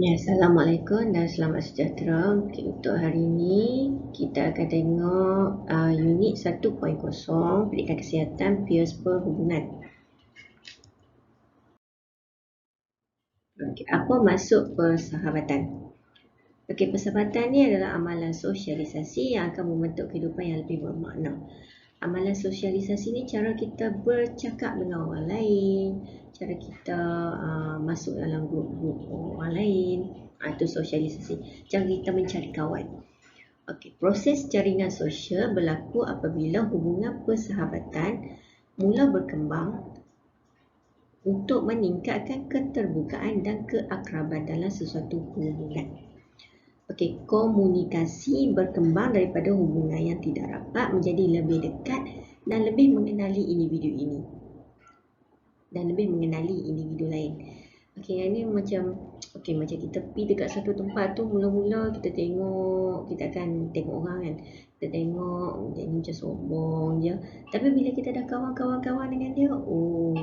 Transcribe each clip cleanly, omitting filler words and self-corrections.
Ya, Assalamualaikum dan selamat sejahtera. Okay, untuk hari ini kita akan tengok unit 1.0 Pendidikan Kesihatan Peers Perhubungan. Okay, apa maksud persahabatan? Okay, persahabatan ni adalah amalan sosialisasi yang akan membentuk kehidupan yang lebih bermakna. Amalan sosialisasi ni cara kita bercakap dengan orang lain, cara kita masuk dalam grup-grup orang lain, itu sosialisasi. Cara kita mencari kawan. Okey, proses jaringan sosial berlaku apabila hubungan persahabatan mula berkembang untuk meningkatkan keterbukaan dan keakraban dalam sesuatu hubungan. Okey, komunikasi berkembang daripada hubungan yang tidak rapat menjadi lebih dekat dan lebih mengenali individu ini dan lebih mengenali individu lain. Okey, yang ni macam macam kita pergi dekat satu tempat tu, mula-mula kita tengok, kita akan tengok orang kan. Kita tengok dia ni macam sombong je. Tapi bila kita dah kawan-kawan dengan dia, oh,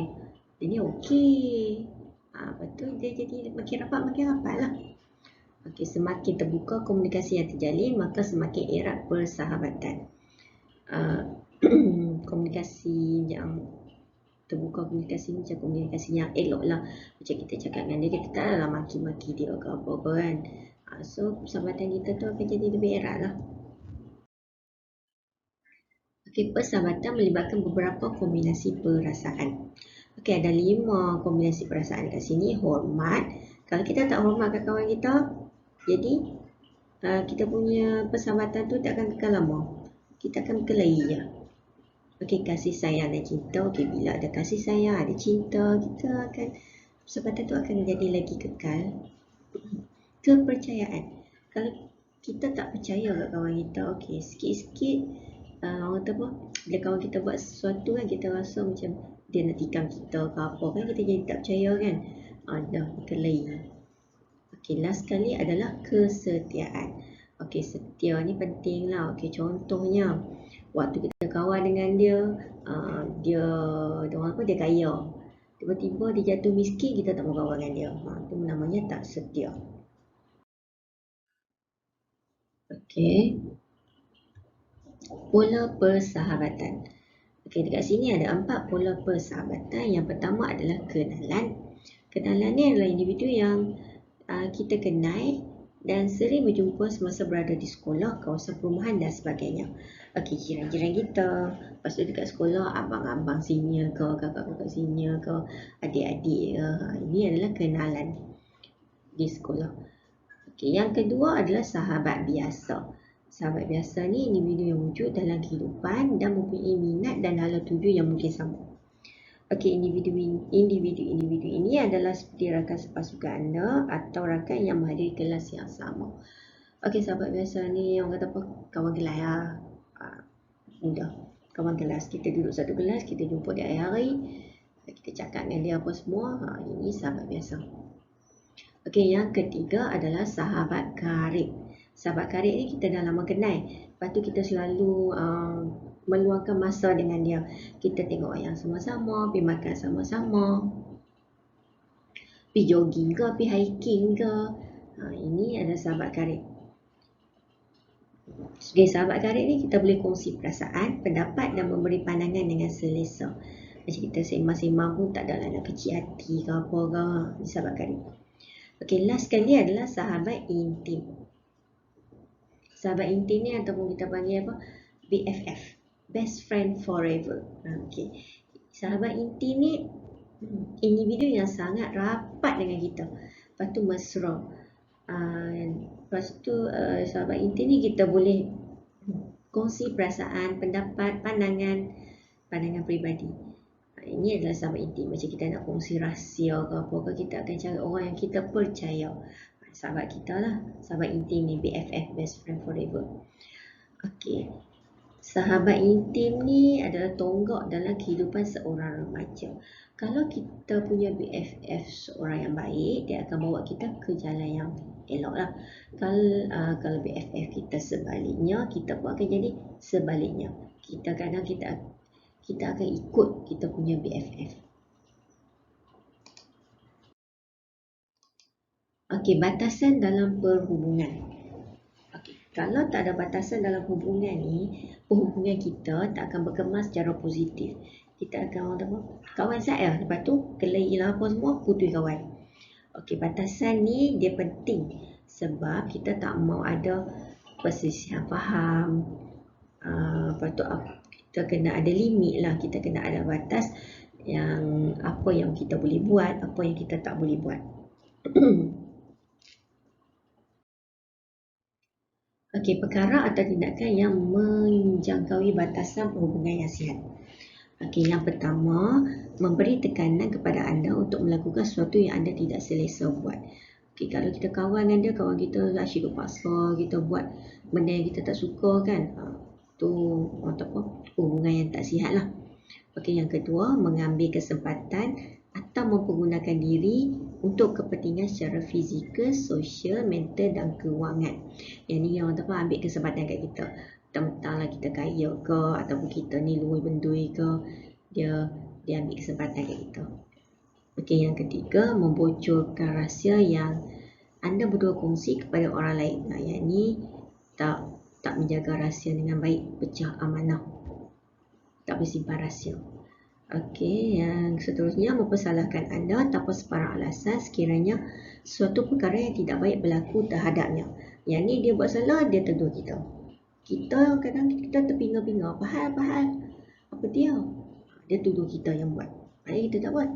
dia ni okey. Lepas tu dia jadi makin rapat lah. Okey, semakin terbuka komunikasi yang terjalin, maka semakin erat persahabatan. Komunikasi yang terbuka, komunikasi macam komunikasi yang elok lah. Macam kita cakap dengan dia, kita taklah maki-maki dia ke apa-apa kan. So persahabatan kita tu akan jadi lebih erat lah. Okay, persahabatan melibatkan beberapa kombinasi perasaan. Okay, ada 5 kombinasi perasaan kat sini. Hormat. Kalau kita tak hormatkan kawan kita, jadi kita punya persahabatan tu tak akan kekal lama. Kita akan berkelahi je. Okey, kasih sayang dan cinta. Okey, bila ada kasih sayang, ada cinta, kita akan persahabatan tu akan jadi lagi kekal. Kepercayaan. Kalau kita tak percaya kat kawan kita, okey, sikit-sikit orang kata apa? Bila kawan kita buat sesuatu kan, kita rasa macam dia nak tikam kita ke apa kan, kita jadi tak percaya kan. Dah berkelahi. Okey, last sekali adalah kesetiaan. Okey, setia ni penting lah. Okey, contohnya waktu kita kawan dengan dia, dia orang apa, dia kaya. Tiba-tiba dia jatuh miskin, kita tak mau kawan dengan dia. Itu namanya tak setia. Okey, pola persahabatan. Okey, dekat sini ada 4 pola persahabatan. Yang pertama adalah kenalan. Kenalan ni adalah individu yang kita kenal dan sering berjumpa semasa berada di sekolah, kawasan perumahan dan sebagainya. Okey, jiran-jiran kita. Lepas tu dekat sekolah, abang-abang senior ke, kakak-kakak senior ke, adik-adik ke. Ini adalah kenalan di sekolah. Okey, yang kedua adalah sahabat biasa. Sahabat biasa ni individu yang wujud dalam kehidupan dan mempunyai minat dan hala tuju yang mungkin sama. Okey, individu ini adalah seperti rakan sepasukan anda atau rakan yang menghadiri kelas yang sama. Okey, sahabat biasa ni orang kata apa? Kawan kelas lah. Mudah. Kawan kelas, kita duduk satu kelas, kita jumpa di akhir hari, kita cakap dengan dia apa semua. Ini sahabat biasa. Okey, yang ketiga adalah sahabat karib. Sahabat karib ni kita dah lama kenal. Lepas tu kita selalu meluangkan masa dengan dia. Kita tengok wayang sama-sama, pergi makan sama-sama, pergi jogging ke, pergi hiking ke. Ini adalah sahabat karib. Sebagai sahabat karib ni kita boleh kongsi perasaan, pendapat dan memberi pandangan dengan selesa. Macam kita sembang-sembang pun tak adalah nak kecil hati ke apa ke. Ini sahabat karib. Okey, last sekali adalah sahabat intim. Sahabat intim ni ataupun kita panggil apa? BFF. Best Friend Forever. Okey. Sahabat intim ni individu yang sangat rapat dengan kita. Lepas tu mesra. Lepas tu sahabat intim ni kita boleh kongsi perasaan, pendapat, pandangan peribadi. Ini adalah sahabat intim. Macam kita nak kongsi rahsia ke apa ke, kita akan cari orang yang kita percaya. Sahabat kita lah. Sahabat intim ni BFF, Best Friend Forever. Okey. Sahabat intim ni adalah tonggak dalam kehidupan seorang remaja. Kalau kita punya BFF seorang yang baik, dia akan bawa kita ke jalan yang elok lah. Kalau BFF kita sebaliknya, kita pun akan jadi sebaliknya. Kita akan ikut kita punya BFF. Okey, batasan dalam perhubungan. Okey, kalau tak ada batasan dalam hubungan ni, perhubungan kita tak akan berkemas secara positif. Kita akan orang apa? Kawan saya, lepas tu kelahi lah apa semua, putus kawan. Okey, batasan ni dia penting sebab kita tak mau ada perselisihan faham. Lepas tu kita kena ada limit lah, kita kena ada batas yang apa yang kita boleh buat, apa yang kita tak boleh buat. Okey, perkara atau tindakan yang menjangkaui batasan perhubungan yang sihat. Okey, yang pertama, memberi tekanan kepada anda untuk melakukan sesuatu yang anda tidak selesa buat. Okey, kalau kita kawan dengan dia, kawan kita asyik duk paksa kita buat benda yang kita tak suka kan. Tu apa? Hubungan yang tak sihat lah. Okey, yang kedua, mengambil kesempatan atau mempergunakan diri untuk kepentingan secara fizikal, sosial, mental dan kewangan. Yang ni yang apa ambil kesempatan kat kita. Tentang lah kita kaya ke ataupun kita ni luar bendui ke, dia ambil kesempatan kat kita. Okey, yang ketiga, membocorkan rahsia yang anda berdua kongsi kepada orang lain. Nah, yang ni tak menjaga rahsia dengan baik, pecah amanah. Tak bersimpan rahsia. Okey, yang seterusnya mempersalahkan anda tanpa sebarang alasan sekiranya suatu perkara yang tidak baik berlaku terhadapnya. Yang ni dia buat salah, dia tegur kita. Kita kadang kita terpinga-pinga, pahal. Apa dia? Dia tuduh kita yang buat. Padahal kita tak buat.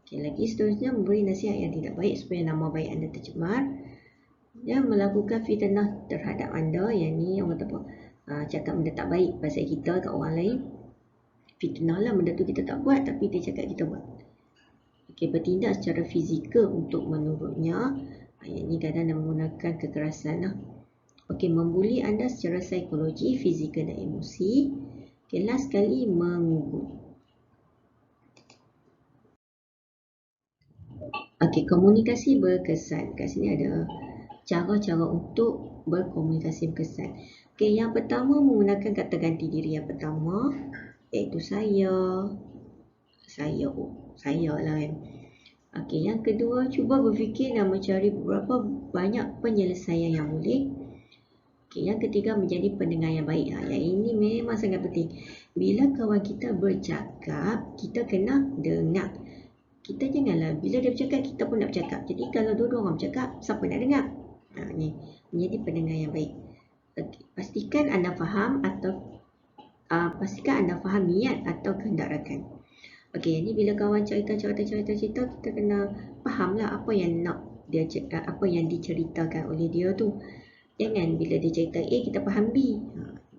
Okey, lagi seterusnya memberi nasihat yang tidak baik supaya nama baik anda tercemar. Dan melakukan fitnah terhadap anda. Yang ni orang kata apa? Cakap benda tak baik pasal kita kat orang lain. Fitnah lah, benda tu kita tak buat tapi dia cakap kita buat. Okey, bertindak secara fizikal untuk menurutnya. Yang ni kadang dia menggunakan kekerasan lah. Okey, membuli anda secara psikologi, fizikal dan emosi. Okey, last sekali mengugut. Okey, komunikasi berkesan. Kat sini ada cara-cara untuk berkomunikasi berkesan. Okey, yang pertama menggunakan kata ganti diri yang pertama iaitu saya lah kan. Okey, yang kedua, cuba berfikir dan mencari beberapa banyak penyelesaian yang boleh. Okey, yang ketiga, menjadi pendengar yang baik. Yang ini memang sangat penting. Bila kawan kita bercakap, kita kena dengar. Kita janganlah bila dia bercakap kita pun nak bercakap. Jadi kalau dua-dua orang bercakap, siapa nak dengar? Ni menjadi pendengar yang baik. Okey, pastikan anda faham niat atau kehendak rakan. Okey, ni bila kawan cerita kita kena fahamlah apa yang diceritakan oleh dia tu. Jangan bila dia cerita A kita faham B.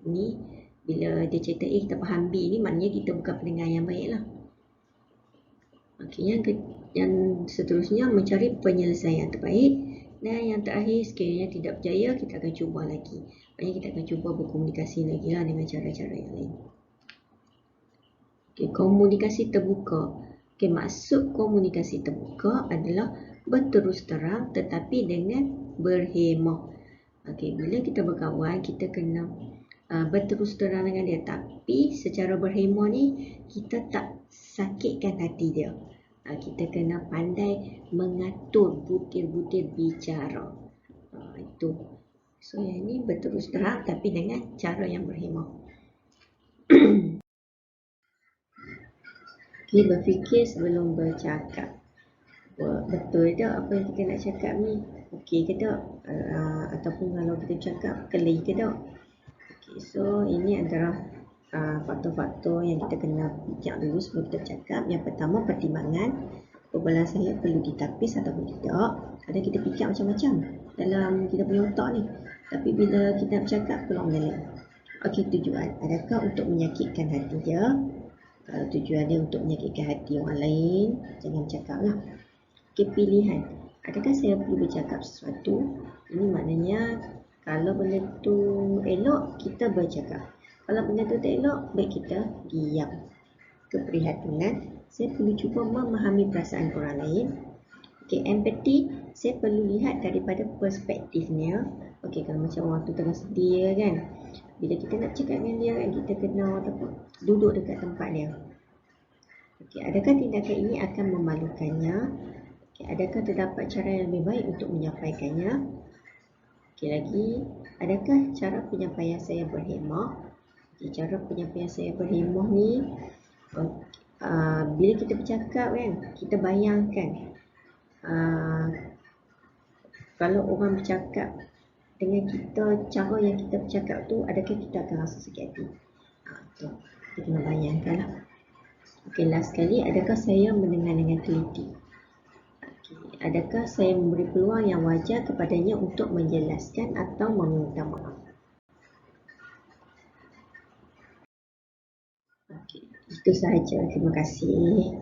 Ni bila dia cerita A kita faham B, ni maknanya kita bukan pendengar yang baiklah. Okey, yang seterusnya mencari penyelesaian terbaik. Dan yang terakhir, sekiranya tidak berjaya, kita akan cuba lagi. Maksudnya kita akan cuba berkomunikasi lagi lah dengan cara-cara yang lain. Okay, komunikasi terbuka. Okay, maksud komunikasi terbuka adalah berterus terang tetapi dengan berhemah. Okay, bila kita berkawan, kita kena berterus terang dengan dia. Tapi secara berhemah ni, kita tak sakitkan hati dia. Kita kena pandai mengatur butir-butir bicara. Itu. So, yang ni berterus terang tapi dengan cara yang berhemah. Okay, berfikir sebelum bercakap. Betul tak apa yang kita nak cakap ni? Okey ke tak? Ataupun kalau kita cakap, kelahi ke tak? Okay, so ini adalah faktor-faktor yang kita kena bijak dulu sebelum kita bercakap. Yang pertama, pertimbangan. Perbualan saya perlu ditapis ataupun tidak. Kadang kita fikir macam-macam dalam kita punya otak ni. Tapi bila kita bercakap, keluar mengalir. Okey, tujuan. Adakah untuk menyakitkan hati dia? Kalau tujuan dia untuk menyakitkan hati orang lain, jangan bercakap lah. Okay, pilihan. Adakah saya perlu bercakap sesuatu? Ini maknanya kalau benda tu elok, kita bercakap. Kalau benda tu tak elok, baik kita diam. Keprihatinan. Saya perlu cuba memahami perasaan orang lain. Okay, empathy. Saya perlu lihat daripada perspektifnya. Okay, kalau macam orang tu tengah sedih kan. Bila kita nak cakap dengan dia kan, kita kena duduk dekat tempat dia. Okey, adakah tindakan ini akan memalukannya? Okay, adakah terdapat cara yang lebih baik untuk menyampaikannya? Okay, lagi, adakah cara penyampaian saya berhemah? Okay, cara penyampaian saya berhemah ni, bila kita bercakap kan, kita bayangkan kalau orang bercakap dengan kita, cara yang kita bercakap tu, adakah kita akan rasa sakit hati? Tu kita kena bayangkan lah. Okay, last sekali, adakah saya mendengar dengan teliti? Okay, adakah saya memberi peluang yang wajar kepadanya untuk menjelaskan atau meminta maaf? Okay, itu sahaja. Terima kasih.